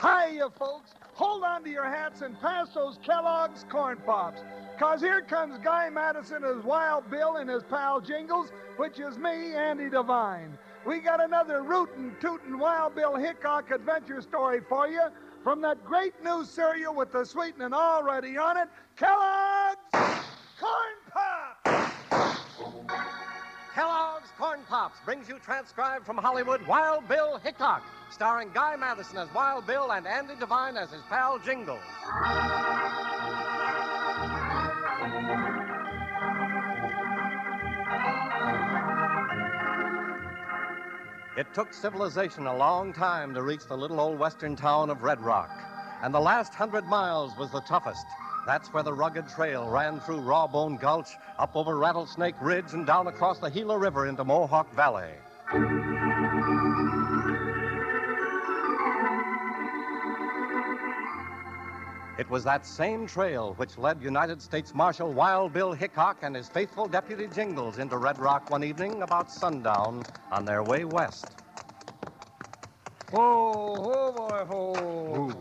Hiya, folks. Hold on to your hats and pass those Kellogg's Corn Pops. 'Cause here comes Guy Madison as Wild Bill and his pal Jingles, which is me, Andy Devine. We got another rootin' tootin' Wild Bill Hickok adventure story for you from that great new cereal with the sweetening already on it, Kellogg's Corn Pops! Kellogg's Corn Pops brings you transcribed from Hollywood Wild Bill Hickok, starring Guy Madison as Wild Bill and Andy Devine as his pal Jingles. It took civilization a long time to reach the little old western town of Red Rock, and the last 100 miles was the toughest. That's where the rugged trail ran through Rawbone Gulch, up over Rattlesnake Ridge, and down across the Gila River into Mohawk Valley. It was that same trail which led United States Marshal Wild Bill Hickok and his faithful deputy Jingles into Red Rock one evening about sundown on their way west. Whoa, oh boy, ho. Ooh.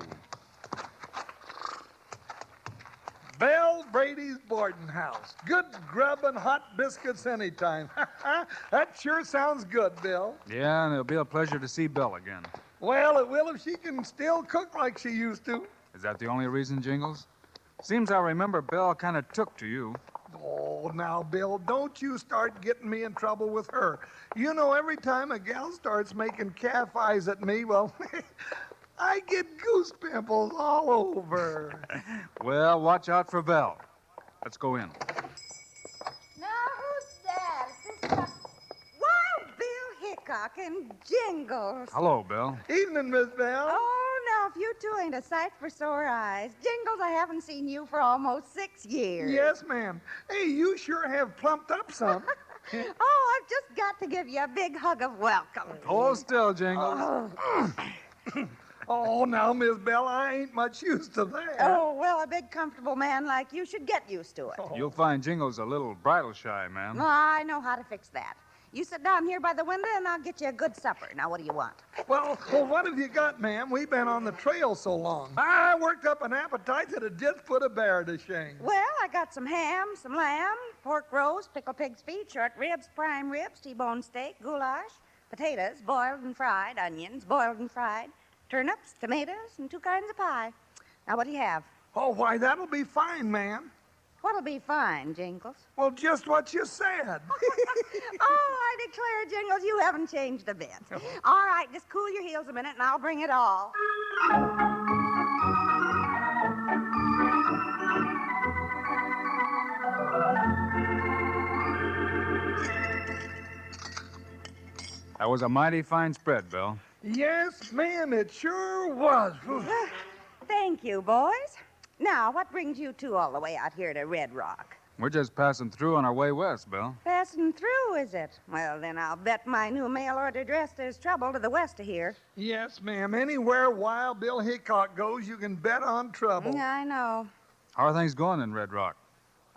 Belle Brady's boarding house. Good grub and hot biscuits anytime. That sure sounds good, Bill. Yeah, and it'll be a pleasure to see Belle again. Well, it will if she can still cook like she used to. Is that the only reason, Jingles? Seems I remember Belle kind of took to you. Oh, now, Bill, don't you start getting me in trouble with her. You know, every time a gal starts making calf eyes at me, well, I get goose pimples all over. Well, watch out for Belle. Let's go in. Now, who's that? Is this Wild Bill Hickok and Jingles. Hello, Belle. Evening, Miss Bell. Oh, now, if you two ain't a sight for sore eyes. Jingles, I haven't seen you for almost 6 years. Yes, ma'am. Hey, you sure have plumped up some. Oh, I've just got to give you a big hug of welcome. Hold still, Jingles. Oh, now, Miss Bell, I ain't much used to that. Oh, well, a big, comfortable man like you should get used to it. You'll find Jingles a little bridal shy, ma'am. Oh, I know how to fix that. You sit down here by the window, and I'll get you a good supper. Now, what do you want? Well, what have you got, ma'am? We've been on the trail so long. I worked up an appetite that'd just put a bear to shame. Well, I got some ham, some lamb, pork roast, pickled pig's feet, short ribs, prime ribs, T-bone steak, goulash, potatoes, boiled and fried, onions, boiled and fried, turnips, tomatoes, and 2 kinds of pie. Now, what do you have? Oh, why, that'll be fine, ma'am. What'll be fine, Jingles? Well, just what you said. Oh, I declare, Jingles, you haven't changed a bit. All right, just cool your heels a minute, and I'll bring it all. That was a mighty fine spread, Belle. Yes, ma'am, it sure was. Thank you, boys. Now, what brings you two all the way out here to Red Rock? We're just passing through on our way west, Belle. Passing through, is it? Well, then I'll bet my new mail order dress there's trouble to the west of here. Yes, ma'am. Anywhere Wild Bill Hickok goes, you can bet on trouble. Yeah, I know. How are things going in Red Rock?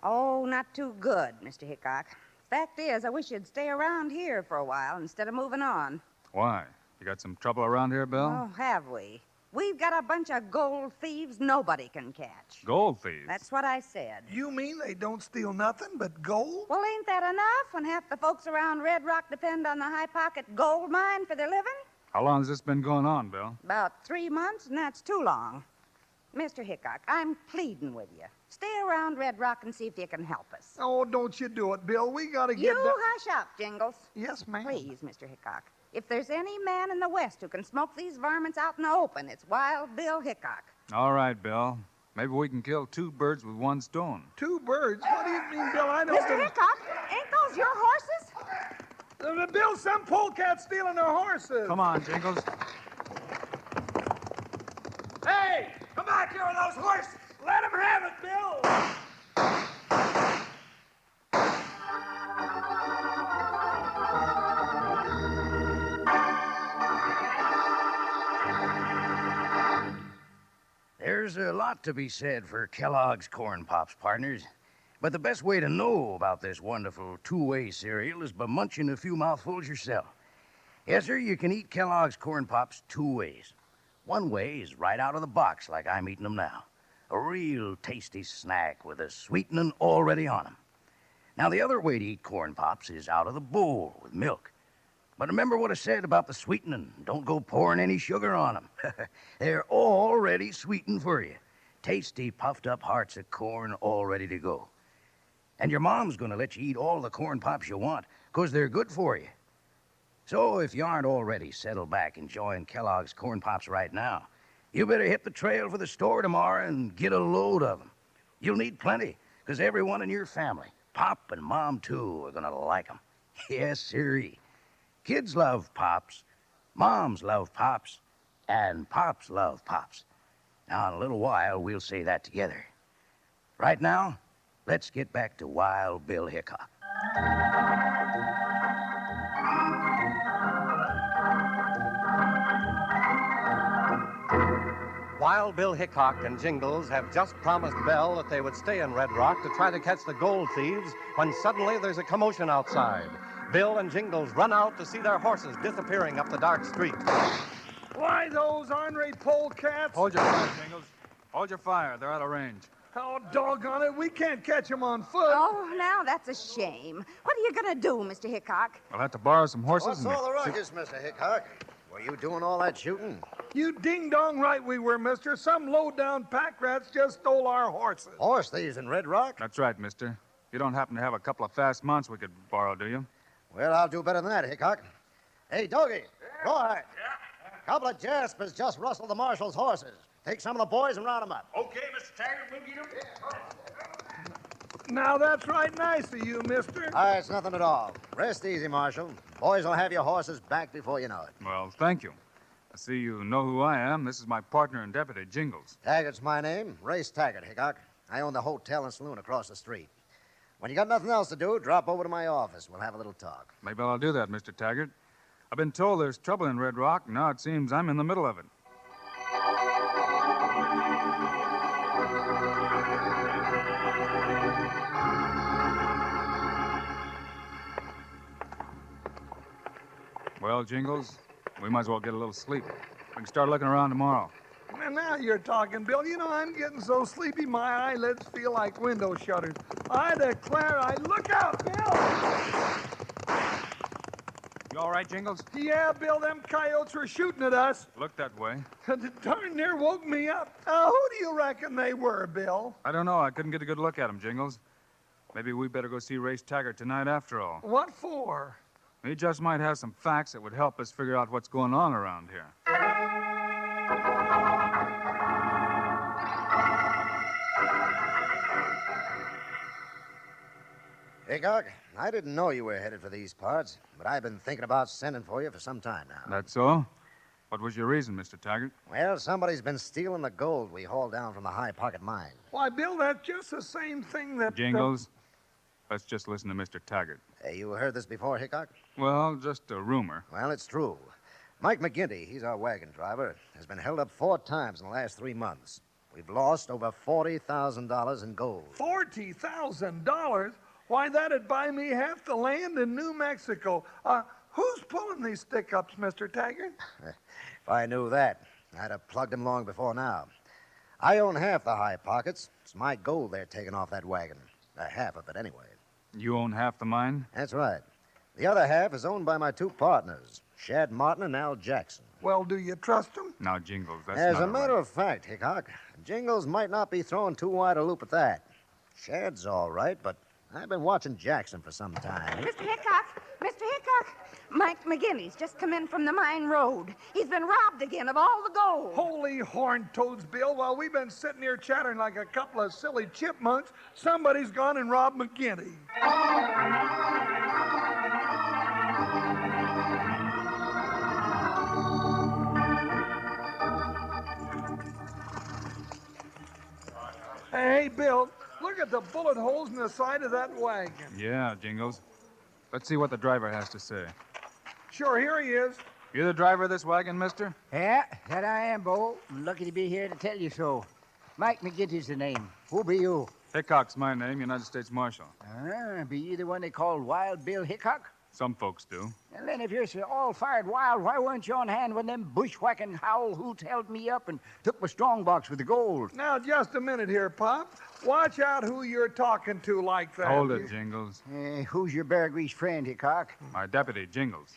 Oh, not too good, Mr. Hickok. Fact is, I wish you'd stay around here for a while instead of moving on. Why? You got some trouble around here, Belle? Oh, have we? We've got a bunch of gold thieves nobody can catch. Gold thieves? That's what I said. You mean they don't steal nothing but gold? Well, ain't that enough when half the folks around Red Rock depend on the high pocket gold mine for their living? How long has this been going on, Belle? About 3 months, and that's too long. Mr. Hickok, I'm pleading with you. Stay around Red Rock and see if you can help us. Oh, don't you do it, Bill. We gotta get You down. hush up, Jingles. Yes, ma'am. Please, Mr. Hickok. If there's any man in the West who can smoke these varmints out in the open, it's Wild Bill Hickok. All right, Belle. Maybe we can kill 2 birds with 1 stone. 2 birds? What do you mean, Bill? I don't... Mr. Hickok, ain't those your horses? Bill, some polecat's stealing our horses. Come on, Jingles. Hey, come back here with those horses. Let him have it, Bill. There's a lot to be said for Kellogg's Corn Pops, partners. But the best way to know about this wonderful two-way cereal is by munching a few mouthfuls yourself. Yes, sir, you can eat Kellogg's Corn Pops two ways. One way is right out of the box like I'm eating them now. A real tasty snack with a sweetening already on them. Now, the other way to eat Corn Pops is out of the bowl with milk. But remember what I said about the sweetening. Don't go pouring any sugar on them. They're already sweetened for you. Tasty, puffed-up hearts of corn all ready to go. And your mom's going to let you eat all the Corn Pops you want, 'cause they're good for you. So if you aren't already settled back enjoying Kellogg's Corn Pops right now, you better hit the trail for the store tomorrow and get a load of them. You'll need plenty, 'cause everyone in your family, Pop and Mom too, are going to like them. Yes, sirree. Kids love Pops, Moms love Pops, and Pops love Pops. Now, in a little while, we'll say that together. Right now, let's get back to Wild Bill Hickok. Wild Bill Hickok and Jingles have just promised Belle that they would stay in Red Rock to try to catch the gold thieves when suddenly there's a commotion outside. Bill and Jingles run out to see their horses disappearing up the dark street. Why, those ornery polecats? Hold your fire, Jingles. Hold your fire. They're out of range. Oh, doggone it, we can't catch them on foot. Oh, now that's a shame. What are you going to do, Mr. Hickok? I'll have to borrow some horses. What's all the ruckus, Mr. Hickok? Were you doing all that shooting? You ding-dong right we were, mister. Some low-down pack rats just stole our horses. Horse thieves in Red Rock? That's right, mister. You don't happen to have a couple of fast mounts we could borrow, do you? Well, I'll do better than that, Hickok. Hey, Doggy, go ahead. Couple of jaspers just rustled the marshal's horses. Take some of the boys and round them up. Okay, Mr. Taggart, we'll get him. Now, that's right nice of you, mister. It's nothing at all. Rest easy, Marshal. Boys will have your horses back before you know it. Well, thank you. I see you know who I am. This is my partner and deputy, Jingles. Taggart's my name. Race Taggart, Hickok. I own the hotel and saloon across the street. When you got nothing else to do, drop over to my office. We'll have a little talk. Maybe I'll do that, Mr. Taggart. I've been told there's trouble in Red Rock, and now it seems I'm in the middle of it. Well, Jingles, we might as well get a little sleep. We can start looking around tomorrow. And now you're talking, Bill. You know, I'm getting so sleepy my eyelids feel like window shutters. I declare Look out, Bill! You all right, Jingles? Yeah, Bill, them coyotes were shooting at us. Look that way. Darn near woke me up. Who do you reckon they were, Bill? I don't know. I couldn't get a good look at them, Jingles. Maybe we better go see Race Taggart tonight after all. What for? He just might have some facts that would help us figure out what's going on around here. Hickok, I didn't know you were headed for these parts, but I've been thinking about sending for you for some time now. That's so? What was your reason, Mr. Taggart? Well, somebody's been stealing the gold we hauled down from the High Pocket mine. Why, Bill, that's just the same thing that... Jingles, let's just listen to Mr. Taggart. You heard this before, Hickok? Well, just a rumor. Well, it's true. Mike McGinty, he's our wagon driver, has been held up 4 times in the last 3 months. We've lost over $40,000 in gold. $40,000? Why, that'd buy me half the land in New Mexico. Who's pulling these stick-ups, Mr. Taggart? If I knew that, I'd have plugged him long before now. I own half the High Pockets. It's my gold they're taking off that wagon. Half of it, anyway. You own half the mine? That's right. The other half is owned by my 2 partners, Shad Martin and Al Jackson. Well, do you trust them? Now, Jingles, that's As not a matter of fact, Hickok, Jingles might not be throwing too wide a loop at that. Shad's all right, but I've been watching Jackson for some time. Mr. Hickok! Mr. Hickok! Mike McGinty's just come in from the mine road. He's been robbed again of all the gold. Holy horned toads, Bill. While we've been sitting here chattering like a couple of silly chipmunks, somebody's gone and robbed McGinty. Hey, Bill, look at the bullet holes in the side of that wagon. Yeah, Jingles. Let's see what the driver has to say. Sure, here he is. You the driver of this wagon, mister? Yeah, that I am, Bo. I'm lucky to be here to tell you so. Mike McGinty's the name. Who be you? Hickok's my name, United States Marshal. Be you the one they call Wild Bill Hickok? Some folks do. And then if you're so all-fired wild, why weren't you on hand when them bushwhacking howl hoots held me up and took my strongbox with the gold? Now, just a minute here, Pop. Watch out who you're talking to like that. Hold it, Jingles. Who's your bear grease friend, Hickok? My deputy, Jingles.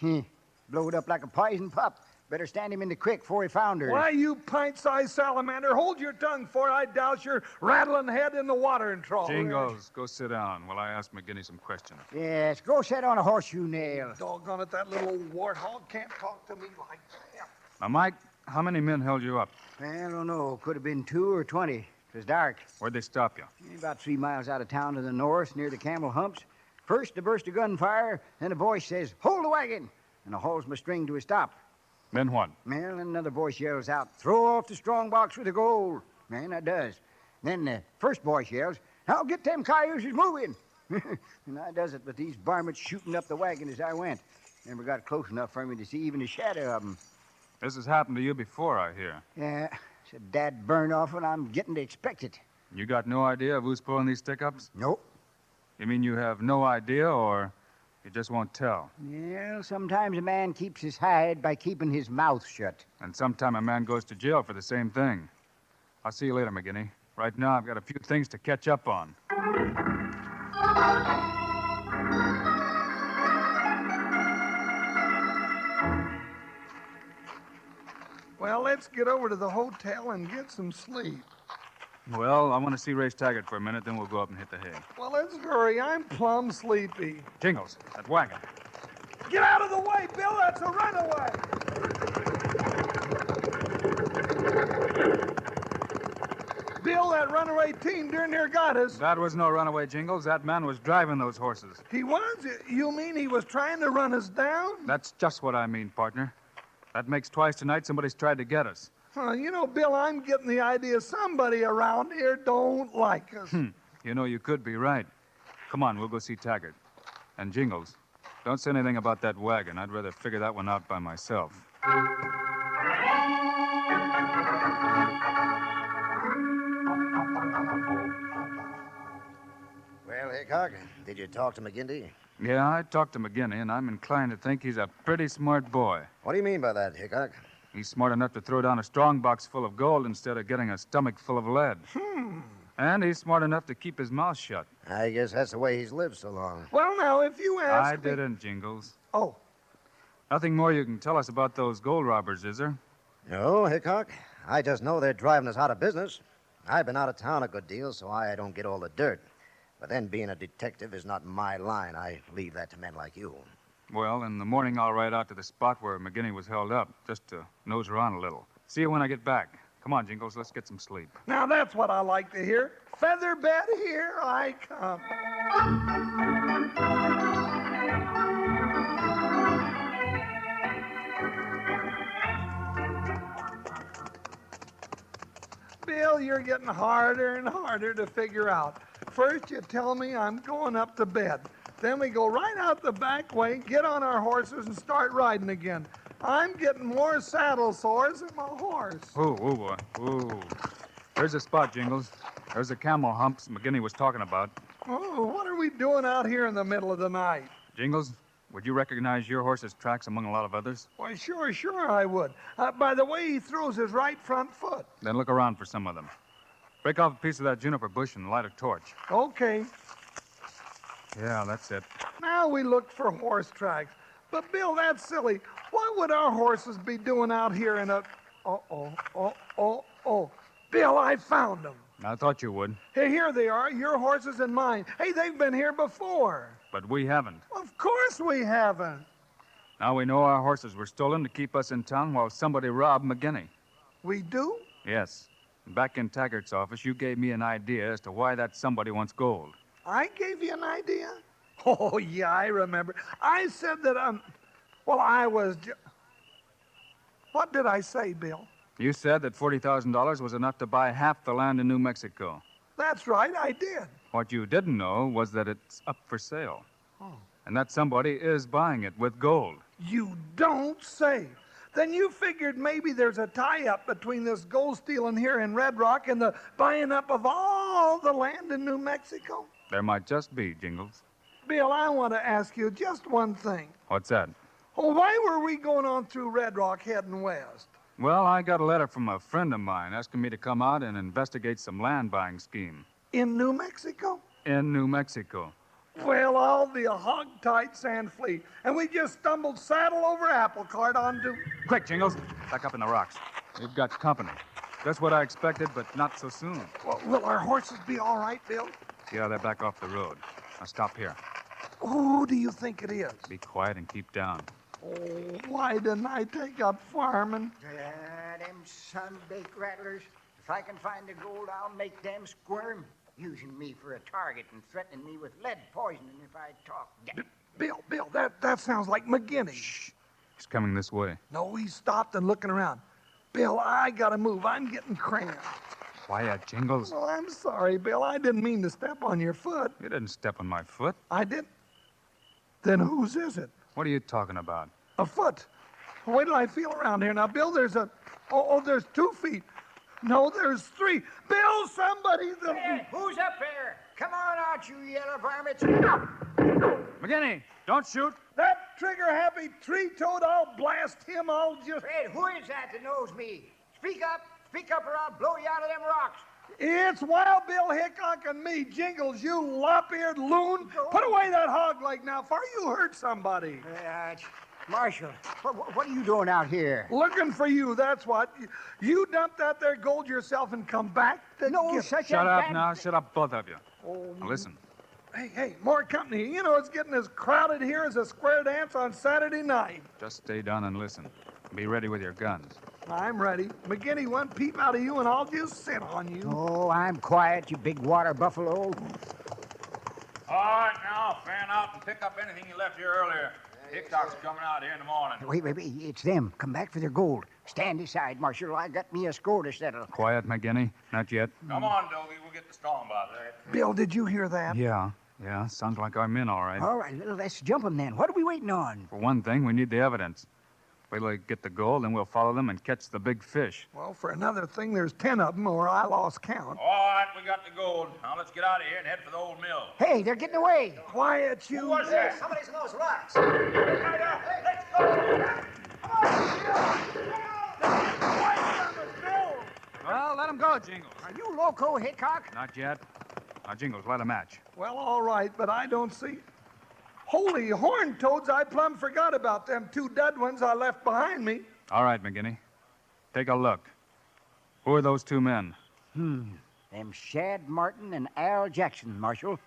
Blowed up like a poison pup. Better stand him in the creek before he founders. Why, you pint-sized salamander, hold your tongue before I douse your rattling head in the watering trough. Jingles, go sit down while I ask McGinney some questions. Yes, go sit on a horseshoe nail. Doggone it, that little warthog can't talk to me like that. Now, Mike, how many men held you up? I don't know. Could have been 2 or 20. It was dark. Where'd they stop you? About 3 miles out of town to the north, near the camel humps. First, a burst of gunfire, then a voice says, "Hold the wagon!" And I hauls my string to a stop. Then what? Well, another voice yells out, "Throw off the strongbox with the gold." Man, I does. Then the first voice yells, "Now get them cayuses moving." And I does it with these varmints shooting up the wagon as I went. Never got close enough for me to see even a shadow of them. This has happened to you before, I hear. Yeah, it's a dad burn off and I'm getting to expect it. You got no idea of who's pulling these stick-ups? Nope. You mean you have no idea, or you just won't tell? Well, sometimes a man keeps his hide by keeping his mouth shut. And sometime a man goes to jail for the same thing. I'll see you later, McGinney. Right now, I've got a few things to catch up on. Well, let's get over to the hotel and get some sleep. Well, I want to see Race Taggart for a minute, then we'll go up and hit the hay. Well, let's hurry. I'm plumb sleepy. Jingles, that wagon. Get out of the way, Bill. That's a runaway. Bill, that runaway team darn near got us. That was no runaway, Jingles. That man was driving those horses. He was? You mean he was trying to run us down? That's just what I mean, partner. That makes twice tonight somebody's tried to get us. You know, Bill, I'm getting the idea somebody around here don't like us. You know, you could be right. Come on, we'll go see Taggart. And Jingles, don't say anything about that wagon. I'd rather figure that one out by myself. Well, Hickok, did you talk to McGinty? Yeah, I talked to McGinney, and I'm inclined to think he's a pretty smart boy. What do you mean by that, Hickok? He's smart enough to throw down a strong box full of gold instead of getting a stomach full of lead. And he's smart enough to keep his mouth shut. I guess that's the way he's lived so long. Well, now, if you ask I didn't, Jingles. Oh. Nothing more you can tell us about those gold robbers, is there? No, Hickok. I just know they're driving us out of business. I've been out of town a good deal, so I don't get all the dirt. But then being a detective is not my line. I leave that to men like you. Well, in the morning, I'll ride out to the spot where McGinney was held up, just to nose around a little. See you when I get back. Come on, Jingles, let's get some sleep. Now, that's what I like to hear. Feather bed, here I come. Bill, you're getting harder and harder to figure out. First, you tell me I'm going up to bed. Then we go right out the back way, get on our horses, and start riding again. I'm getting more saddle sores than my horse. Ooh, boy. Ooh. There's a spot, Jingles. There's the camel humps McGinney was talking about. Oh, what are we doing out here in the middle of the night? Jingles, would you recognize your horse's tracks among a lot of others? Why, sure I would. By the way he throws his right front foot. Then look around for some of them. Break off a piece of that juniper bush and light a torch. Okay. Yeah, that's it. Now we look for horse tracks. But, Bill, that's silly. What would our horses be doing out here in a... Oh. Bill, I found them. I thought you would. Hey, here they are, your horses and mine. Hey, they've been here before. But we haven't. Of course we haven't. Now we know our horses were stolen to keep us in town while somebody robbed McGinney. We do? Yes. Back in Taggart's office, you gave me an idea as to why that somebody wants gold. I gave you an idea? Oh, yeah, I remember. I said that, I was... What did I say, Bill? You said that $40,000 was enough to buy half the land in New Mexico. That's right, I did. What you didn't know was that it's up for sale. Oh. And that somebody is buying it with gold. You don't say. Then you figured maybe there's a tie-up between this gold stealing here in Red Rock and the buying up of all the land in New Mexico? There might just be, Jingles. Bill, I want to ask you just one thing. What's that? Well, why were we going on through Red Rock heading west? Well, I got a letter from a friend of mine asking me to come out and investigate some land buying scheme. In New Mexico? In New Mexico. Well, I'll be a hog-tight sand flea. And we just stumbled saddle over apple cart onto... Quick, Jingles. Back up in the rocks. We've got company. Just what I expected, but not so soon. Well, will our horses be all right, Bill? Yeah, they're back off the road. Now stop here. Who do you think it is? Be quiet and keep down. Oh, why didn't I take up farming? Them sun-baked rattlers. If I can find the gold, I'll make them squirm. Using me for a target and threatening me with lead poisoning if I talk. Bill, that sounds like McGinney. Shh. He's coming this way. No, he stopped and looking around. Bill, I gotta move. I'm getting cramped. Quiet, Jingles. Oh, I'm sorry, Bill. I didn't mean to step on your foot. You didn't step on my foot. I didn't. Then whose is it? What are you talking about? A foot. Wait till I feel around here. Now, Bill, there's a... Oh, there's 2 feet. No, there's 3. Bill, somebody... Hey, who's up there? Come on out, you yellow varmints. McGinney, don't shoot. That trigger-happy tree-toad, I'll blast him. I'll just... Fred, who is that knows me? Speak up or I'll blow you out of them rocks. It's Wild Bill Hickok and me, Jingles, you lop-eared loon. Put away that hog leg now, for you hurt somebody. Marshal, what are you doing out here? Looking for you, that's what. You dumped that there gold yourself and come back to get... Shut up now. Shut up, both of you. Now listen. Hey, more company. You know, it's getting as crowded here as a square dance on Saturday night. Just stay down and listen. Be ready with your guns. I'm ready. McGinney, one peep out of you and I'll just sit on you. Oh, I'm quiet, you big water buffalo. All right, now, fan out and pick up anything you left here earlier. Hickok's coming out here in the morning. Wait, it's them. Come back for their gold. Stand aside, Marshal. I got me a score to settle. Quiet, McGinney. Not yet. Come on, Dovey. We'll get the storm about that. Bill, did you hear that? Yeah. Sounds like our men, all right. All right, let's jump them then. What are we waiting on? For one thing, we need the evidence. Wait till they get the gold, then we'll follow them and catch the big fish. Well, for another thing, there's 10 of them, or I lost count. All right, we got the gold. Now let's get out of here and head for the old mill. Hey, they're getting away. Quiet, you. Who was that? Somebody's in those rocks. Let's go. Well, let them go, Jingles. Are you loco, Hickok? Not yet. Now, Jingles, light a match. Well, all right, but I don't see... Holy horn toads, I plumb forgot about them 2 dead ones I left behind me. All right, McGinney. Take a look. Who are those 2 men? Them Shad Martin and Al Jackson, Marshal.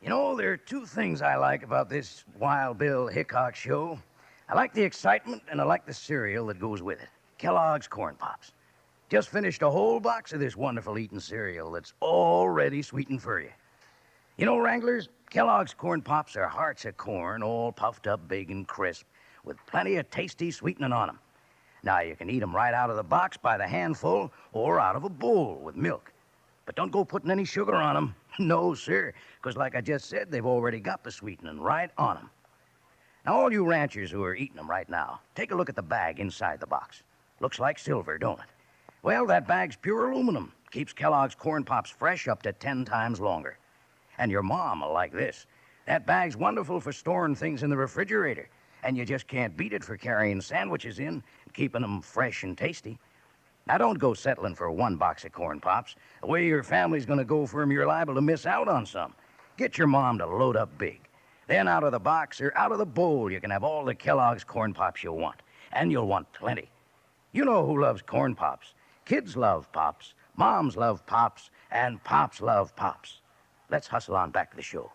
You know, there are 2 things I like about this Wild Bill Hickok show. I like the excitement, and I like the cereal that goes with it. Kellogg's Corn Pops. Just finished a whole box of this wonderful eating cereal that's already sweetened for you. You know, Wranglers, Kellogg's Corn Pops are hearts of corn, all puffed up big and crisp, with plenty of tasty sweetening on them. Now, you can eat them right out of the box by the handful or out of a bowl with milk. But don't go putting any sugar on them. No, sir, because like I just said, they've already got the sweetening right on them. Now, all you ranchers who are eating them right now, take a look at the bag inside the box. Looks like silver, don't it? Well, that bag's pure aluminum. Keeps Kellogg's Corn Pops fresh up to 10 times longer. And your mom will like this. That bag's wonderful for storing things in the refrigerator, and you just can't beat it for carrying sandwiches in and keeping them fresh and tasty. Now, don't go settling for 1 box of Corn Pops. The way your family's going to go for 'em, you're liable to miss out on some. Get your mom to load up big. Then out of the box or out of the bowl, you can have all the Kellogg's Corn Pops you want. And you'll want plenty. You know who loves Corn Pops. Kids love Pops, moms love Pops, and Pops love Pops. Let's hustle on back to the show.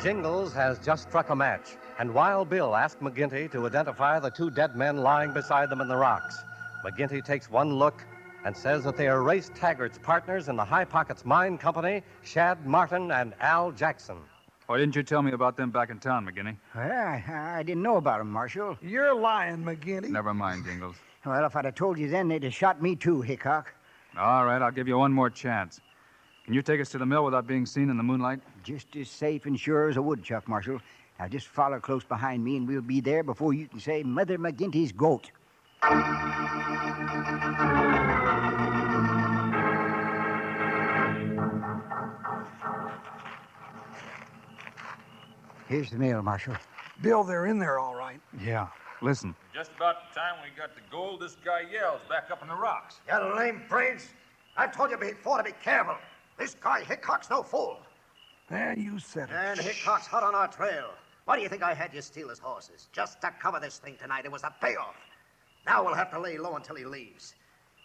Jingles has just struck a match, and Wild Bill asked McGinty to identify the 2 dead men lying beside them in the rocks. McGinty takes one look and says that they are Race Taggart's partners in the High Pockets Mine Company, Shad Martin and Al Jackson. Why didn't you tell me about them back in town, McGinney? Well, I didn't know about 'em, Marshal. You're lying, McGinty. Never mind, Jingles. Well, if I'd have told you then, they'd have shot me too, Hickok. All right, I'll give you one more chance. Can you take us to the mill without being seen in the moonlight? Just as safe and sure as a woodchuck, Marshal. Now just follow close behind me, and we'll be there before you can say Mother McGinty's goat. Here's the mail, Marshal. Bill, they're in there all right. Yeah. Listen. Just about the time we got the gold, this guy yells back up in the rocks. You lame brains. I told you before to be careful. This guy Hickok's no fool. There, you said it. And Hickok's hot on our trail. Why do you think I had you steal his horses? Just to cover this thing tonight. It was a payoff. Now we'll have to lay low until he leaves.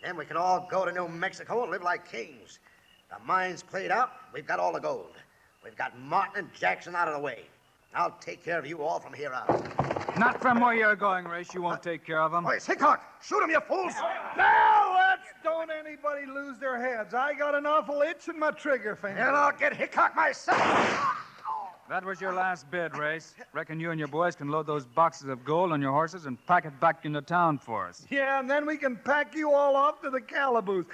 Then we can all go to New Mexico and live like kings. The mine's played out. We've got all the gold. We've got Martin and Jackson out of the way. I'll take care of you all from here out. Not from where you're going, Race. You won't take care of them. Oh, it's Hickok. Shoot him, you fools. Now, don't anybody lose their heads. I got an awful itch in my trigger finger. And I'll get Hickok myself. That was your last bid, Race. Reckon you and your boys can load those boxes of gold on your horses and pack it back into town for us. Yeah, and then we can pack you all off to the calaboose.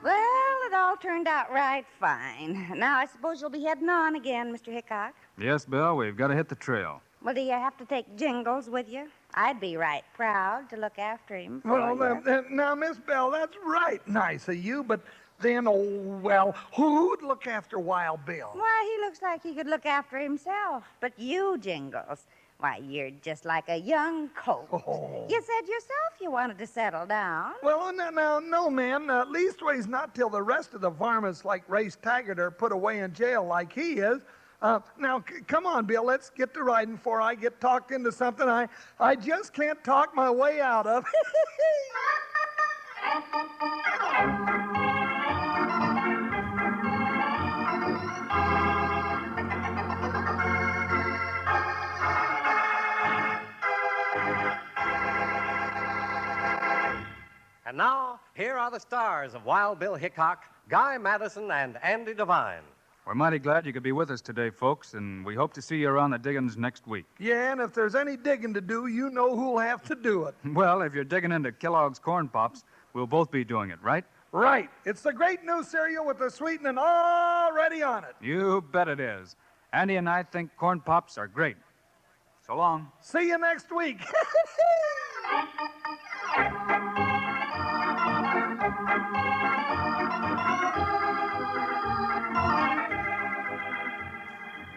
Well, it all turned out right fine. Now I suppose you'll be heading on again, Mr. Hickok. Yes, Bill, we've got to hit the trail. Well, do you have to take Jingles with you? I'd be right proud to look after him for Well, you. now, Miss Bell, that's right nice of you, but then, who'd look after Wild Bill? Why, he looks like he could look after himself. But you, Jingles, why, you're just like a young colt. Oh. You said yourself you wanted to settle down. Well, no, ma'am. Leastways not till the rest of the varmints like Race Taggart are put away in jail like he is. Now, come on, Bill. Let's get to riding before I get talked into something I just can't talk my way out of. And now, here are the stars of Wild Bill Hickok, Guy Madison, and Andy Devine. We're mighty glad you could be with us today, folks, and we hope to see you around the diggings next week. Yeah, and if there's any digging to do, you know who'll have to do it. Well, if you're digging into Kellogg's Corn Pops, we'll both be doing it, right? Right. It's the great new cereal with the sweetening already on it. You bet it is. Andy and I think Corn Pops are great. So long. See you next week.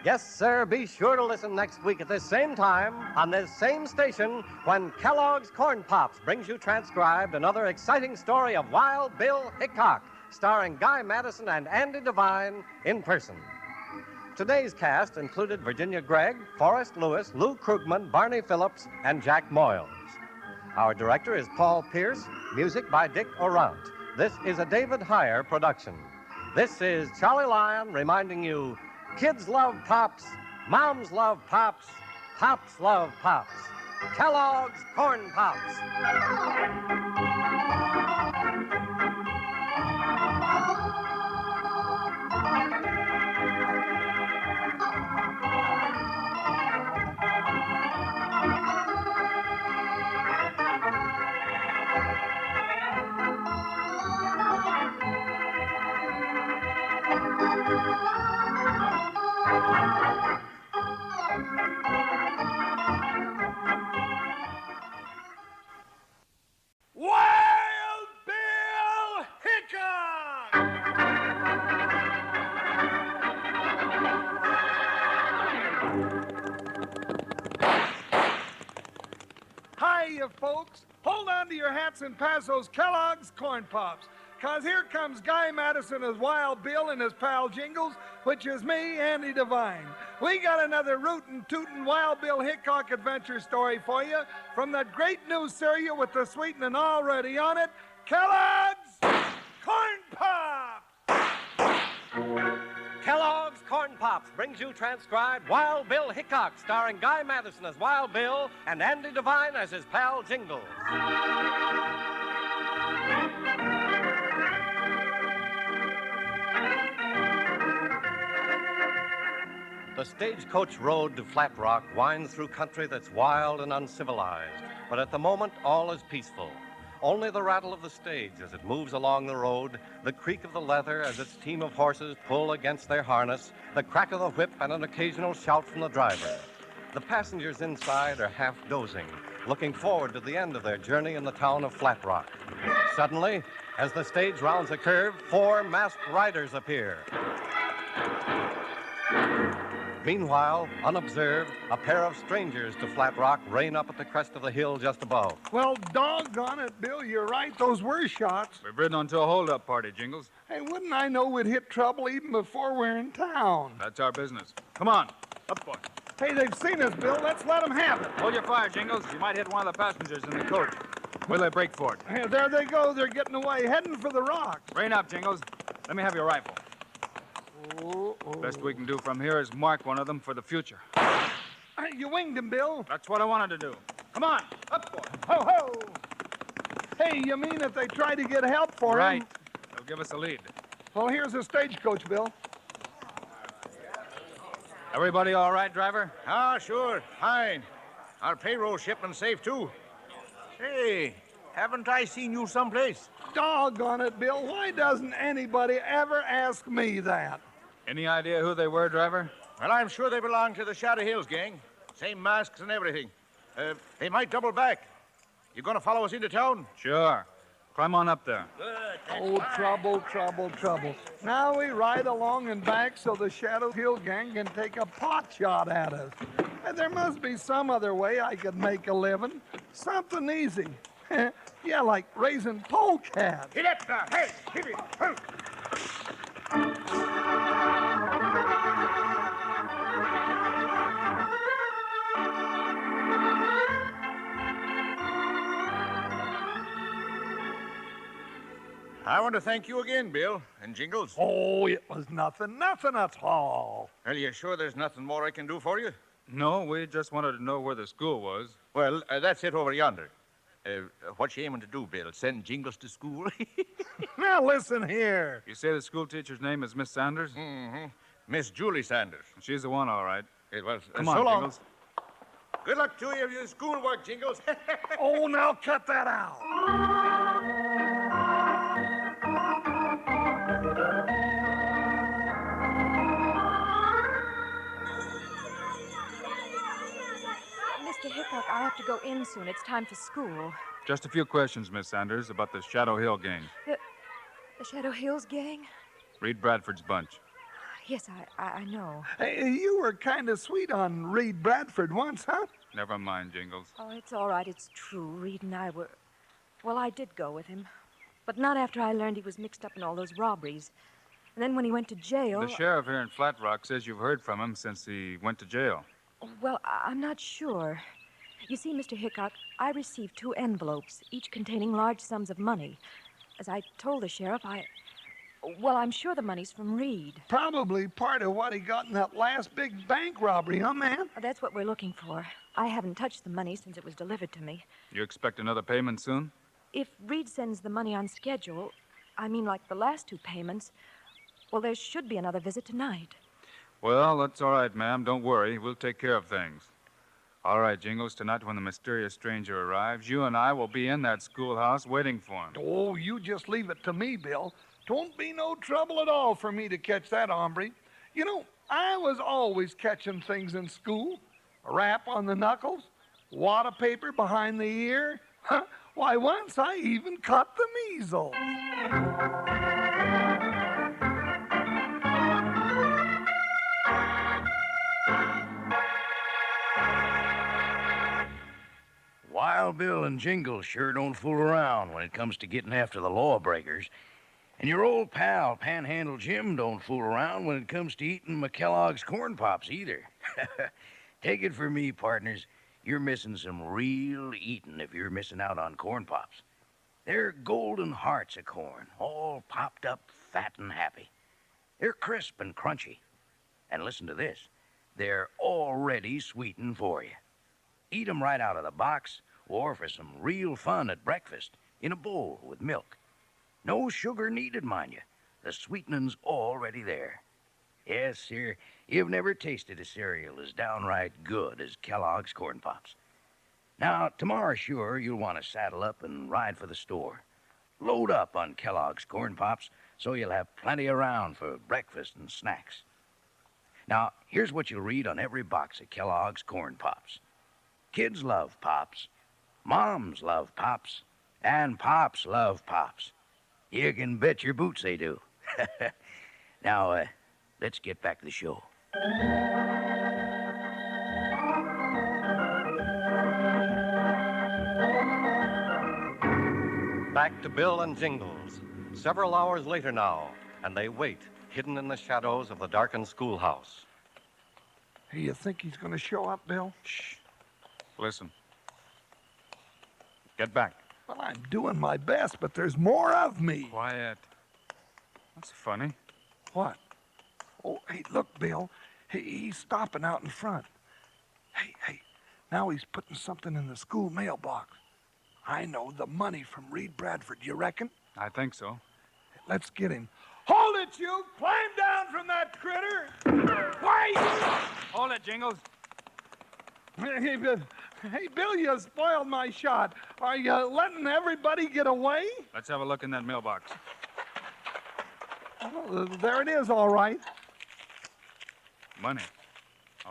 Yes, sir, be sure to listen next week at this same time on this same station when Kellogg's Corn Pops brings you transcribed another exciting story of Wild Bill Hickok, starring Guy Madison and Andy Devine in person. Today's cast included Virginia Gregg, Forrest Lewis, Lou Krugman, Barney Phillips, and Jack Moyles. Our director is Paul Pierce, music by Dick Orant. This is a David Heyer production. This is Charlie Lyon reminding you, kids love Pops, moms love Pops, Pops love Pops. Kellogg's Corn Pops. Wild Bill Hickok! Hiya, folks. Hold on to your hats and pass those Kellogg's Corn Pops. 'Cause here comes Guy Madison as Wild Bill and his pal Jingles, which is me, Andy Devine. We got another rootin' tootin' Wild Bill Hickok adventure story for you from that great new cereal with the sweetening already on it, Kellogg's Corn Pops! Kellogg's Corn Pops brings you transcribed Wild Bill Hickok, starring Guy Madison as Wild Bill and Andy Devine as his pal Jingles. The stagecoach road to Flat Rock winds through country that's wild and uncivilized, but at the moment all is peaceful. Only the rattle of the stage as it moves along the road, the creak of the leather as its team of horses pull against their harness, the crack of the whip, and an occasional shout from the driver. The passengers inside are half dozing, looking forward to the end of their journey in the town of Flat Rock. Suddenly, as the stage rounds a curve, 4 masked riders appear. Meanwhile, unobserved, a pair of strangers to Flat Rock rein up at the crest of the hill just above. Well, doggone it, Bill, you're right. Those were shots. We've ridden onto a hold-up party, Jingles. Hey, wouldn't I know we'd hit trouble even before we're in town? That's our business. Come on. Up, boy. Hey, they've seen us, Bill. Let's let them have it. Hold your fire, Jingles. You might hit one of the passengers in the coach. Will they break for it? Hey, there they go. They're getting away, heading for the rocks. Rein up, Jingles. Let me have your rifle. Oh. Best we can do from here is mark one of them for the future. Hey, you winged him, Bill. That's what I wanted to do. Come on. Up, boy. Ho, ho. Hey, you mean if they try to get help for Right. him? They'll give us a lead. Well, here's a stagecoach, Bill. Everybody all right, driver? Ah, sure. Fine. Our payroll shipment's safe, too. Hey, haven't I seen you someplace? Doggone it, Bill. Why doesn't anybody ever ask me that? Any idea who they were, driver? Well, I'm sure they belong to the Shadow Hills gang. Same masks and everything. They might double back. You gonna follow us into town? Sure. Climb on up there. Oh, trouble, trouble, trouble. Now we ride along and back so the Shadow Hill gang can take a pot shot at us. And there must be some other way I could make a living. Something easy. Yeah, like raising polecats. Get up there. Hey, hit it. Hey. I want to thank you again, Bill and Jingles. Oh, it was nothing at all. Are you sure there's nothing more I can do for you? No, we just wanted to know where the school was. Well, that's it over yonder. What you aiming to do, Bill? Send Jingles to school? Now, listen here. You say the school teacher's name is Miss Sanders? Mm-hmm. Miss Julie Sanders. She's the one, all right. It was. Come so on, long. Jingles. Good luck to you with your schoolwork, Jingles. Oh, now cut that out. Mr. Hickok, I'll have to go in soon. It's time for school. Just a few questions, Miss Sanders, about the Shadow Hill gang. The Shadow Hills gang? Reed Bradford's bunch. Yes, I know. Hey, you were kind of sweet on Reed Bradford once, huh? Never mind, Jingles. Oh, it's all right. It's true. Reed and I were... Well, I did go with him. But not after I learned he was mixed up in all those robberies. And then when he went to jail... The sheriff here in Flat Rock says you've heard from him since he went to jail. Well, I'm not sure. You see, Mr. Hickok, I received 2 envelopes, each containing large sums of money. As I told the sheriff, Well, I'm sure the money's from Reed. Probably part of what he got in that last big bank robbery, huh, man? That's what we're looking for. I haven't touched the money since it was delivered to me. You expect another payment soon? If Reed sends the money on schedule, I mean like the last 2 payments, well, there should be another visit tonight. Well, that's all right, ma'am. Don't worry. We'll take care of things. All right, Jingles, tonight when the mysterious stranger arrives, you and I will be in that schoolhouse waiting for him. Oh, you just leave it to me, Bill. Don't be no trouble at all for me to catch that hombre. You know, I was always catching things in school. A rap on the knuckles, wad of paper behind the ear. Why, once I even caught the measles. Wild Bill and Jingles sure don't fool around when it comes to getting after the lawbreakers. And your old pal, Panhandle Jim, don't fool around when it comes to eating McKellogg's corn pops either. Take it from me, partners, you're missing some real eating if you're missing out on corn pops. They're golden hearts of corn, all popped up, fat and happy. They're crisp and crunchy. And listen to this. They're already sweetened for you. Eat 'em right out of the box, or for some real fun at breakfast, in a bowl with milk. No sugar needed, mind you. The sweetening's already there. Yes, sir, you've never tasted a cereal as downright good as Kellogg's Corn Pops. Now, tomorrow, sure, you'll want to saddle up and ride for the store. Load up on Kellogg's Corn Pops so you'll have plenty around for breakfast and snacks. Now, here's what you'll read on every box of Kellogg's Corn Pops. Kids love Pops, moms love Pops, and Pops love Pops. You can bet your boots they do. Now, let's get back to the show. Back to Bill and Jingles. Several hours later now, and they wait, hidden in the shadows of the darkened schoolhouse. Hey, you think he's going to show up, Bill? Shh. Listen. Get back. Well, I'm doing my best, but there's more of me. Quiet. That's funny. What? Oh, hey, look, Bill. He's stopping out in front. Hey, now he's putting something in the school mailbox. I know, the money from Reed Bradford, you reckon? I think so. Let's get him. Hold it, you! Climb down from that critter! Wait! Hold it, Jingles. Hey, Bill, you spoiled my shot. Are you letting everybody get away? Let's have a look in that mailbox. Oh, there it is, all right. Money.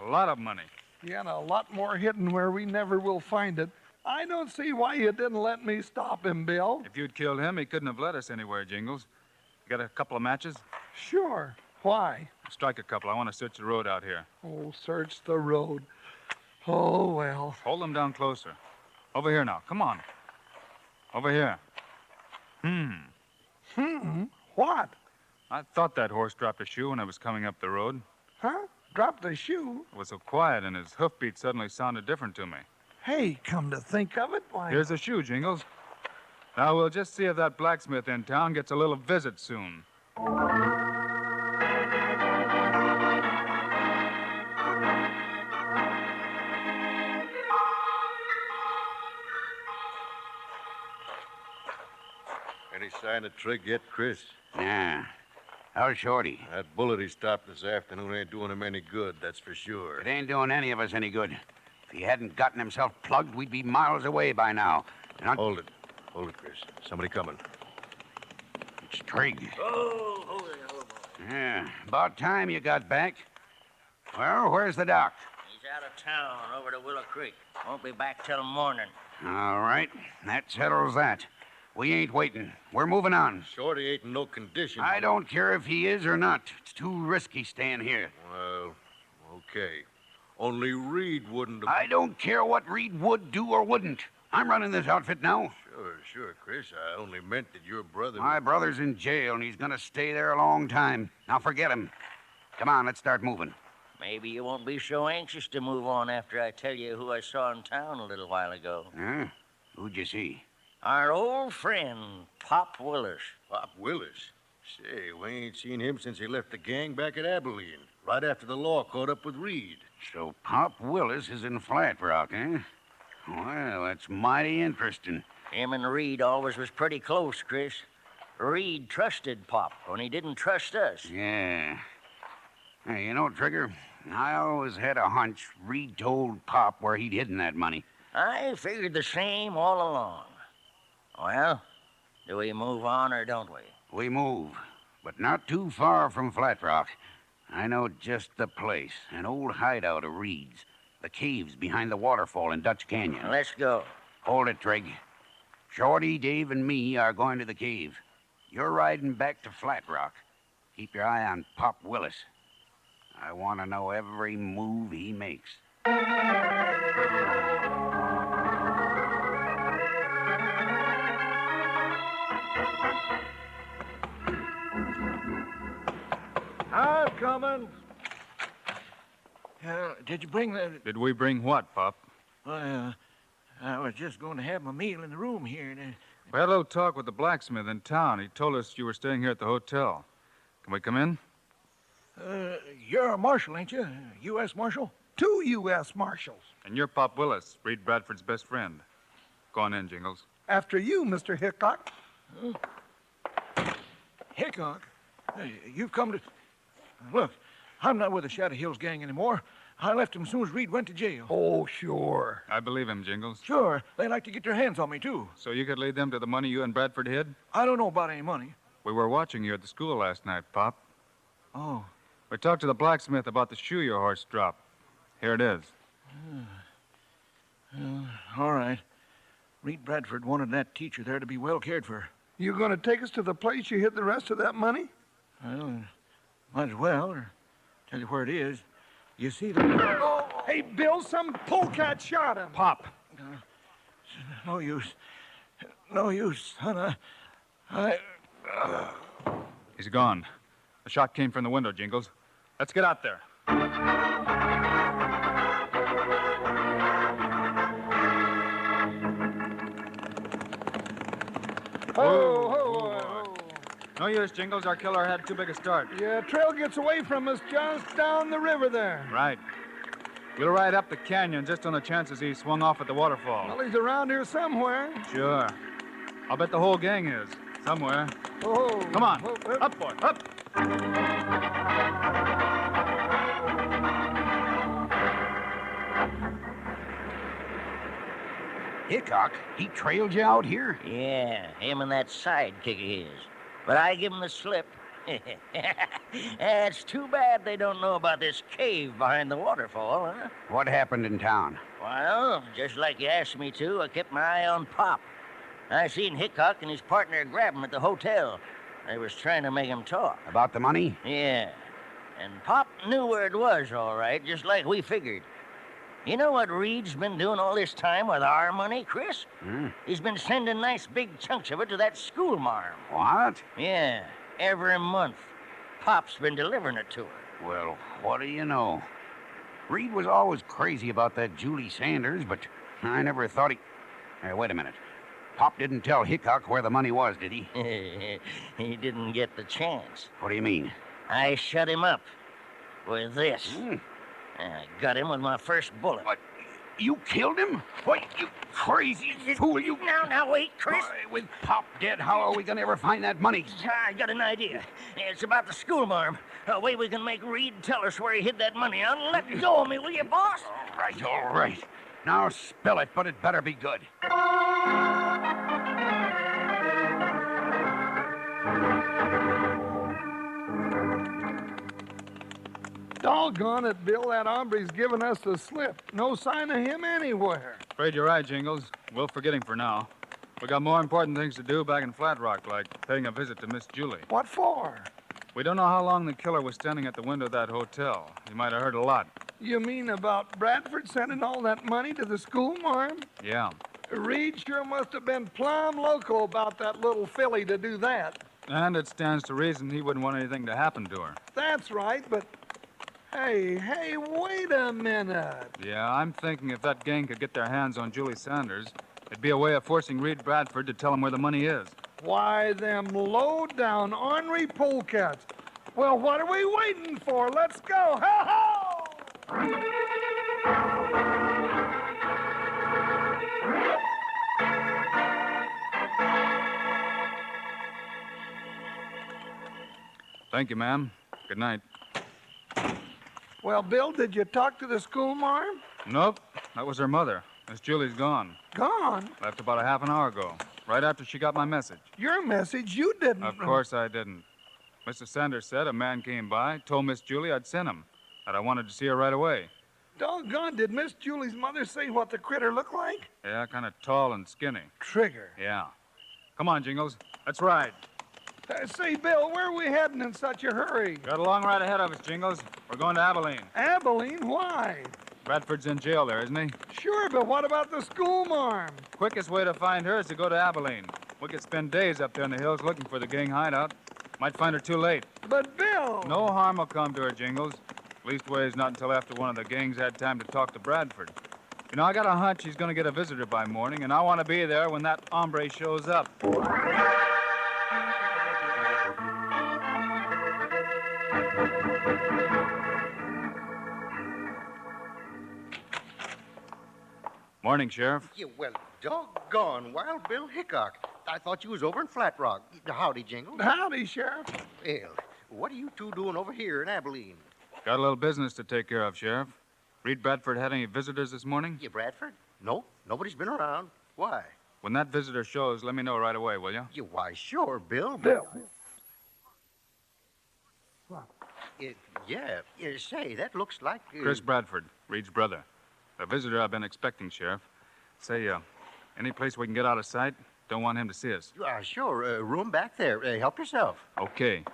A lot of money. Yeah, and a lot more hidden where we never will find it. I don't see why you didn't let me stop him, Bill. If you'd killed him, he couldn't have led us anywhere, Jingles. You got a couple of matches? Sure. Why? Strike a couple. I want to search the road out here. Oh, search the road. Oh, well. Hold them down closer. Over here now. Come on. Over here. What? I thought that horse dropped a shoe when I was coming up the road. Huh? Dropped a shoe? It was so quiet, and his hoofbeat suddenly sounded different to me. Hey, come to think of it, why... Here's a shoe, Jingles. Now, we'll just see if that blacksmith in town gets a little visit soon. Any sign of Trigg yet, Chris? Nah. How's Shorty? That bullet he stopped this afternoon ain't doing him any good, that's for sure. It ain't doing any of us any good. If he hadn't gotten himself plugged, we'd be miles away by now. Hold it, Chris. Somebody coming. It's Trigg. Oh, hold it. Yeah, about time you got back. Well, where's the doc? He's out of town, over to Willow Creek. Won't be back till morning. All right, that settles that. We ain't waiting. We're moving on. Shorty ain't in no condition. I don't care if he is or not. It's too risky staying here. Well, okay. Only Reed wouldn't have... I don't care what Reed would do or wouldn't. I'm running this outfit now. Sure, Chris. I only meant that your brother... My brother's in jail, and he's going to stay there a long time. Now, forget him. Come on, let's start moving. Maybe you won't be so anxious to move on after I tell you who I saw in town a little while ago. Huh? Who'd you see? Our old friend, Pop Willis. Pop Willis? Say, we ain't seen him since he left the gang back at Abilene, right after the law caught up with Reed. So Pop Willis is in Flat Rock, eh? Well, that's mighty interesting. Him and Reed always was pretty close, Chris. Reed trusted Pop when he didn't trust us. Yeah. Hey, you know, Trigger, I always had a hunch Reed told Pop where he'd hidden that money. I figured the same all along. Well, do we move on or don't we? We move, but not too far from Flat Rock. I know just the place, an old hideout of Reed's. The caves behind the waterfall in Dutch Canyon. Let's go. Hold it, Trigg. Shorty, Dave, and me are going to the cave. You're riding back to Flat Rock. Keep your eye on Pop Willis. I want to know every move he makes. I'm coming. Did you bring the... Did we bring what, Pop? I was just going to have my meal in the room here. We had a little talk with the blacksmith in town. He told us you were staying here at the hotel. Can we come in? You're a marshal, ain't you? U.S. Marshal? 2 U.S. Marshals. And you're Pop Willis, Reed Bradford's best friend. Go on in, Jingles. After you, Mr. Hickok. Hickok? Hey, you've come to... Look, I'm not with the Shadow Hills gang anymore. I left him as soon as Reed went to jail. Oh, sure. I believe him, Jingles. Sure, they like to get their hands on me, too. So you could lead them to the money you and Bradford hid? I don't know about any money. We were watching you at the school last night, Pop. Oh. We talked to the blacksmith about the shoe your horse dropped. Here it is. All right. Reed Bradford wanted that teacher there to be well cared for. You going to take us to the place you hid the rest of that money? Well, might as well, or tell you where it is. You see the... Oh, hey, Bill, some polecat shot him. Pop. No use. No use, son. He's gone. The shot came from the window, Jingles. Let's get out there. Ho, ho, ho. No use, Jingles. Our killer had too big a start. Yeah, trail gets away from us just down the river there. Right. We'll ride up the canyon just on the chances he swung off at the waterfall. Well, he's around here somewhere. Sure. I'll bet the whole gang is. Somewhere. Oh. Come on. Oh, Up, boy. Up. Hickok, he trailed you out here? Yeah, him and that sidekick of his. But I give him the slip. It's too bad they don't know about this cave behind the waterfall, huh? What happened in town? Well, just like you asked me to, I kept my eye on Pop. I seen Hickok and his partner grab him at the hotel. They was trying to make him talk. About the money? Yeah. And Pop knew where it was, all right, just like we figured. You know what Reed's been doing all this time with our money, Chris? He's been sending nice big chunks of it to that schoolmarm. What? Yeah, every month. Pop's been delivering it to her. Well, what do you know? Reed was always crazy about that Julie Sanders, but I never thought he... Hey, wait a minute. Pop didn't tell Hickok where the money was, did he? He didn't get the chance. What do you mean? I shut him up with this. I got him with my first bullet. What? You killed him? What, you crazy fool, you... Now, wait, Chris. With Pop dead, how are we going to ever find that money? I got an idea. It's about the schoolmarm. A way we can make Reed tell us where he hid that money. Now, let go of me, will you, boss? All right. Now spill it, but it better be good. Doggone it, Bill, that hombre's given us the slip. No sign of him anywhere. Afraid you're right, Jingles. We'll forget him for now. We got more important things to do back in Flat Rock, like paying a visit to Miss Julie. What for? We don't know how long the killer was standing at the window of that hotel. He might have heard a lot. You mean about Bradford sending all that money to the schoolmarm? Yeah. Reed sure must have been plumb loco about that little filly to do that. And it stands to reason he wouldn't want anything to happen to her. That's right, but... Hey, wait a minute. Yeah, I'm thinking if that gang could get their hands on Julie Sanders, it'd be a way of forcing Reed Bradford to tell him where the money is. Why, them low-down, ornery polecats. Well, what are we waiting for? Let's go. Ho-ho! Thank you, ma'am. Good night. Well, Bill, did you talk to the schoolmarm? Nope. That was her mother. Miss Julie's gone. Gone? Left about a half an hour ago, right after she got my message. Your message? You didn't. Of course I didn't. Mr. Sanders said a man came by, told Miss Julie I'd sent him, that I wanted to see her right away. Doggone, did Miss Julie's mother say what the critter looked like? Yeah, kind of tall and skinny. Trigger. Yeah. Come on, Jingles. Let's ride. Say, Bill, where are we heading in such a hurry? Got a long ride ahead of us, Jingles. We're going to Abilene. Abilene? Why? Bradford's in jail there, isn't he? Sure, but what about the schoolmarm? Quickest way to find her is to go to Abilene. We could spend days up there in the hills looking for the gang hideout. Might find her too late. But, Bill... No harm will come to her, Jingles. Leastways, not until after one of the gangs had time to talk to Bradford. You know, I got a hunch he's going to get a visitor by morning, and I want to be there when that hombre shows up. Morning, Sheriff. You well doggone Wild Bill Hickok. I thought you was over in Flat Rock. Howdy, Jingles. Howdy, Sheriff. Well, what are you two doing over here in Abilene? Got a little business to take care of, Sheriff. Reed Bradford had any visitors this morning? You Bradford? No, nobody's been around. Why? When that visitor shows, let me know right away, will you? Why, sure, Bill. Bill. Yeah, say, that looks like... Chris Bradford, Reed's brother. A visitor I've been expecting, Sheriff. Say, any place we can get out of sight? Don't want him to see us. Sure. Room back there. Help yourself. Okay.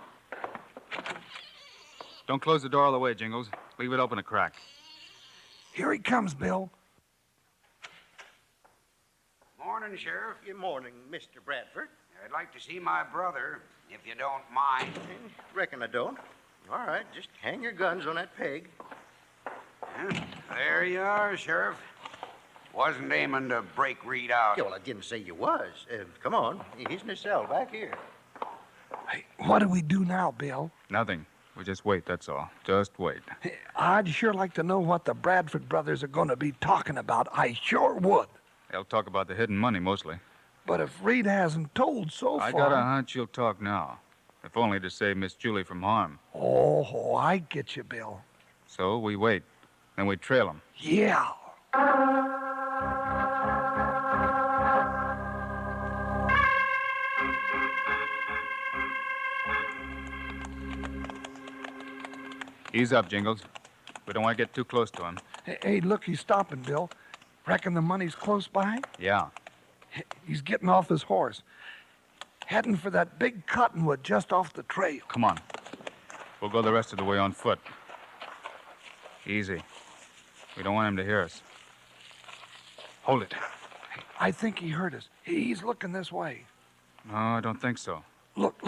Don't close the door all the way, Jingles. Leave it open a crack. Here he comes, Bill. Morning, Sheriff. Good morning, Mr. Bradford. I'd like to see my brother, if you don't mind. Reckon I don't. All right, just hang your guns on that peg. There you are, Sheriff. Wasn't aiming to break Reed out. Yeah, well, I didn't say you was. Come on. He's in his cell back here. Hey, what do we do now, Bill? Nothing. We just wait, that's all. Just wait. Hey, I'd sure like to know what the Bradford brothers are going to be talking about. I sure would. They'll talk about the hidden money, mostly. But if Reed hasn't told so far... I got a hunch he'll talk now. If only to save Miss Julie from harm. Oh, I get you, Bill. So we wait. Then we trail him. Yeah. Ease up, Jingles. We don't want to get too close to him. Hey, look, he's stopping, Bill. Reckon the money's close by? Yeah. He's getting off his horse. Heading for that big cottonwood just off the trail. Come on. We'll go the rest of the way on foot. Easy. We don't want him to hear us. Hold it. I think he heard us. He's looking this way. No, I don't think so. Look.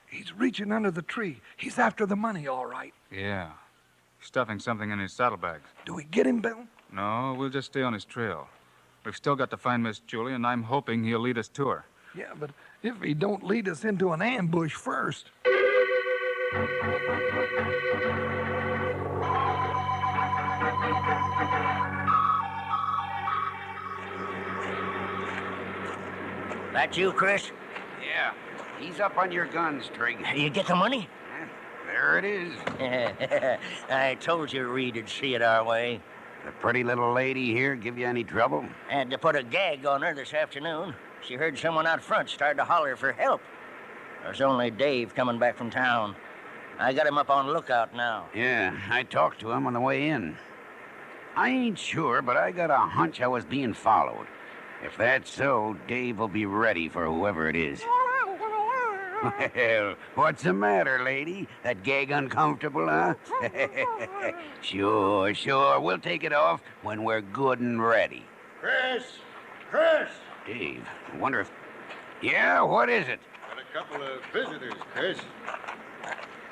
He's reaching under the tree. He's after the money, all right. Yeah. Stuffing something in his saddlebags. Do we get him, Bill? No, we'll just stay on his trail. We've still got to find Miss Julie, and I'm hoping he'll lead us to her. Yeah, but if he don't lead us into an ambush first... That you, Chris? Yeah. Ease up on your guns, Trig. You get the money? There it is. I told you Reed'd see it our way. The pretty little lady here give you any trouble? Had to put a gag on her this afternoon. She heard someone out front start to holler for help. There's only Dave coming back from town. I got him up on lookout now. Yeah, I talked to him on the way in. I ain't sure, but I got a hunch I was being followed. If that's so, Dave will be ready for whoever it is. Well, what's the matter, lady? That gag uncomfortable, huh? Sure. We'll take it off when we're good and ready. Chris! Dave, I wonder if... Yeah, what is it? Got a couple of visitors, Chris.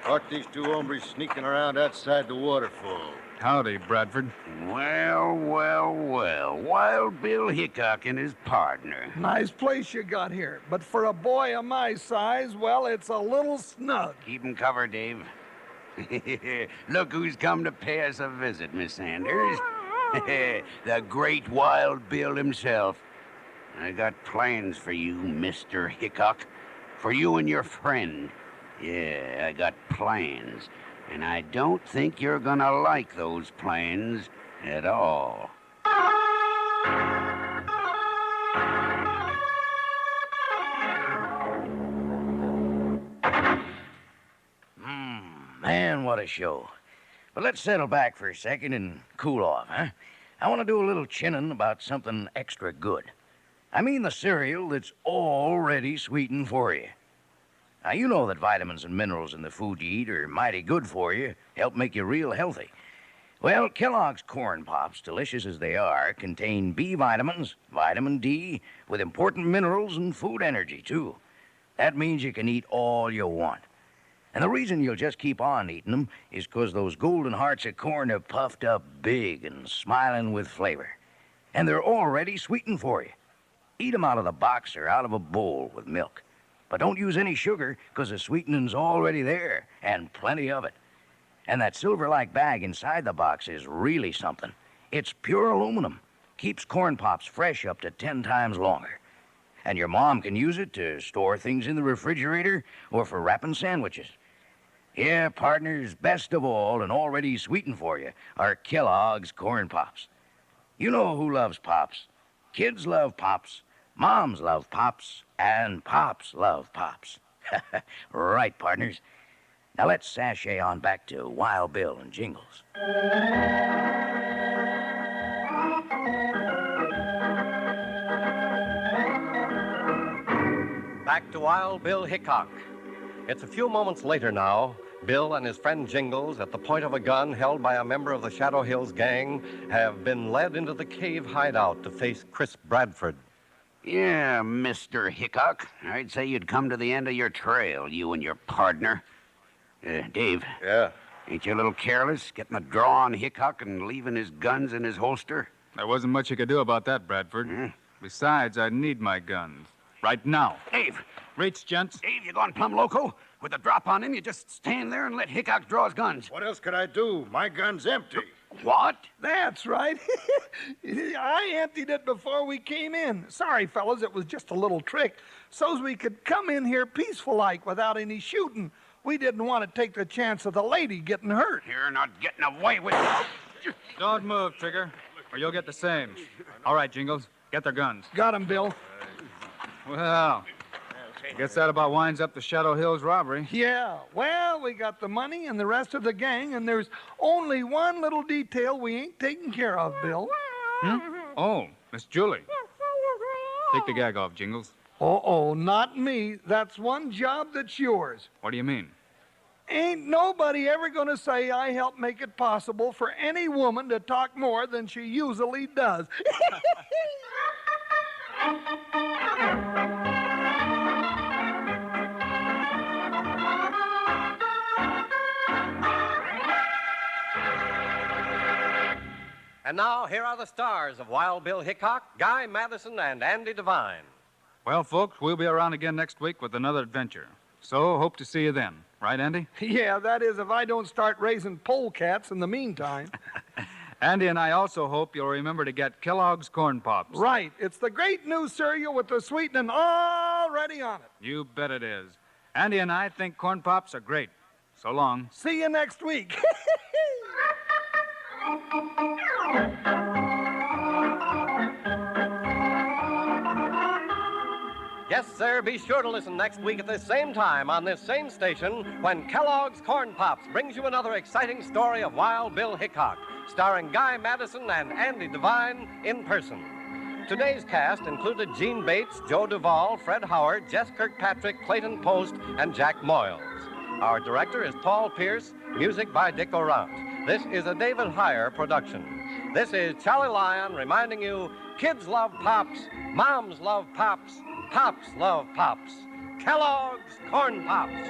Caught these two hombres sneaking around outside the waterfall. Howdy, Bradford. Well. Wild Bill Hickok and his partner. Nice place you got here. But for a boy of my size, well, it's a little snug. Keep 'em covered, Dave. Look who's come to pay us a visit, Miss Sanders. The great Wild Bill himself. I got plans for you, Mr. Hickok. For you and your friend. Yeah, I got plans. And I don't think you're gonna like those plans at all. Man, what a show. But let's settle back for a second and cool off, huh? I want to do a little chinning about something extra good. I mean the cereal that's already sweetened for you. Now, you know that vitamins and minerals in the food you eat are mighty good for you, help make you real healthy. Well, Kellogg's Corn Pops, delicious as they are, contain B vitamins, vitamin D, with important minerals and food energy, too. That means you can eat all you want. And the reason you'll just keep on eating them is 'cause those golden hearts of corn are puffed up big and smiling with flavor. And they're already sweetened for you. Eat 'em out of the box or out of a bowl with milk. But don't use any sugar, 'cause the sweetening's already there, and plenty of it. And that silver-like bag inside the box is really something. It's pure aluminum. Keeps corn pops fresh up to 10 times longer. And your mom can use it to store things in the refrigerator or for wrapping sandwiches. Yeah, partners, best of all and already sweetened for you are Kellogg's Corn Pops. You know who loves Pops. Kids love Pops, moms love Pops, and Pops love Pops. Right, partners. Now let's sashay on back to Wild Bill and Jingles. Back to Wild Bill Hickok. It's a few moments later now. Bill and his friend Jingles, at the point of a gun held by a member of the Shadow Hills gang, have been led into the cave hideout to face Chris Bradford. Yeah, Mr. Hickok. I'd say you'd come to the end of your trail, you and your partner. Dave. Yeah? Ain't you a little careless, getting a draw on Hickok and leaving his guns in his holster? There wasn't much you could do about that, Bradford. Besides, I need my guns. Right now. Dave! Reach, gents. Dave, you gone plumb loco? With a drop on him, you just stand there and let Hickok draw his guns. What else could I do? My gun's empty. What? That's right. I emptied it before we came in. Sorry, fellas, it was just a little trick, so's we could come in here peaceful-like without any shooting. We didn't want to take the chance of the lady getting hurt. You're not getting away with it. Don't move, Trigger, or you'll get the same. All right, Jingles, get their guns. Got him, Bill. Well, guess that about winds up the Shadow Hills robbery. Yeah, well, we got the money and the rest of the gang, and there's only one little detail we ain't taken care of, Bill. Oh, Miss Julie. Take the gag off, Jingles. Oh, not me. That's one job that's yours. What do you mean? Ain't nobody ever gonna say I helped make it possible for any woman to talk more than she usually does. And now, here are the stars of Wild Bill Hickok, Guy Madison, and Andy Devine. Well, folks, we'll be around again next week with another adventure. So, hope to see you then. Right, Andy? Yeah, that is, if I don't start raising polecats in the meantime. Andy and I also hope you'll remember to get Kellogg's Corn Pops. Right. It's the great new cereal with the sweetening already on it. You bet it is. Andy and I think Corn Pops are great. So long. See you next week. Yes, sir, be sure to listen next week at this same time on this same station when Kellogg's Corn Pops brings you another exciting story of Wild Bill Hickok, starring Guy Madison and Andy Devine in person. Today's cast included Gene Bates, Joe Duvall, Fred Howard, Jess Kirkpatrick, Clayton Post, and Jack Moyles. Our director is Paul Pierce, music by Dick Orant. This is a David Heyer production. This is Charlie Lyon reminding you, kids love Pops, moms love Pops, Pops love Pops. Kellogg's Corn Pops.